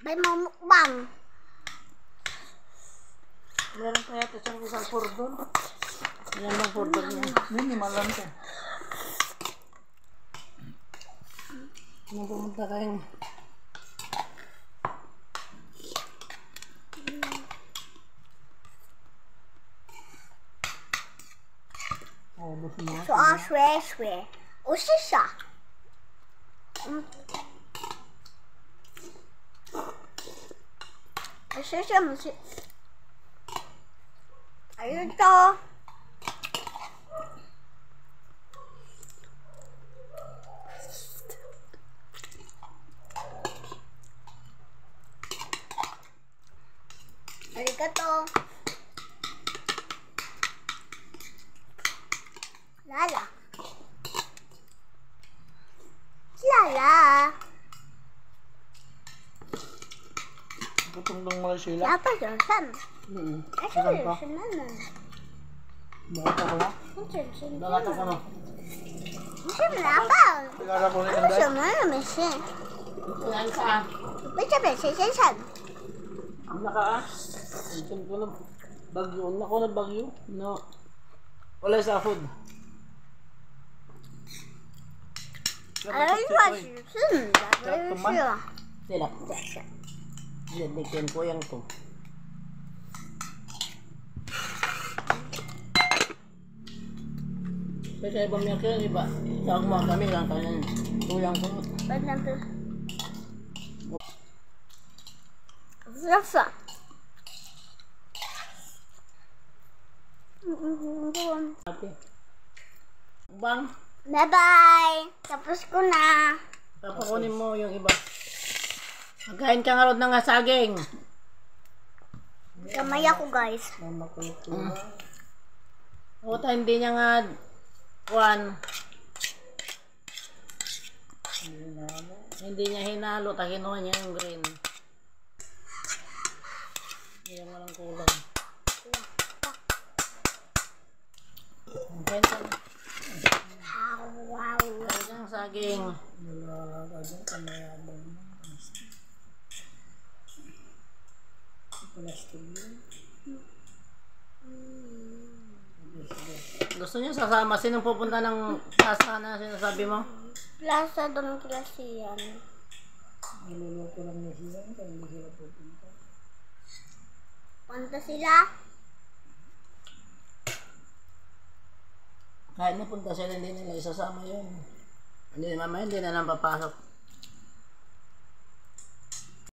May mamukbang. Meron kaya ito siyang isang purdon. Yan ang purdon niya. Minimal lang ito. Nung pumunta kayong So, swear. O siya. Siya mo si... Ayun to. Arigato. Lala. Lala. gutom lang mo sila. Dapat yun, Sam. Asa Saan yun, pa? sinana. Bakit ako na? Bakit ako na? Siya malapa. Pilara ko na yung Siya dahil. malapa siya. Yan saan? Siya. Ang naka ah. Ang ko na bagyo. Ang nako na bagyo. No. Wala sa food. Ay, masin. Dapat siya. Sila. Diyan ko yang to. Kasi ibang niya kaya iba. Sa ako mga kami lang kanya. Tuyang ko. Ba't lang to? Rasa. Okay. Bang. Bye-bye. Tapos ko na. Tapos kunin mo yung iba. Magkain ka nga rin ng saging. Kamay ako, guys. O ta hindi niya nga kuan. Hindi niya hinalo. Ta kinuha niya yung green. Hindi yung walang kulang. Magkain ka na. Wow. Magkain ka ng saging. Gusto niyo sasama? Sinong pupunta ng plaza na sinasabi mo? Plaza Don Clasian. Niluluto lang niya sila. Hindi sila pupunta. Punta sila? Kahit napunta sila, hindi nila isasama yun. Hindi, mamaya hindi na lang papasok.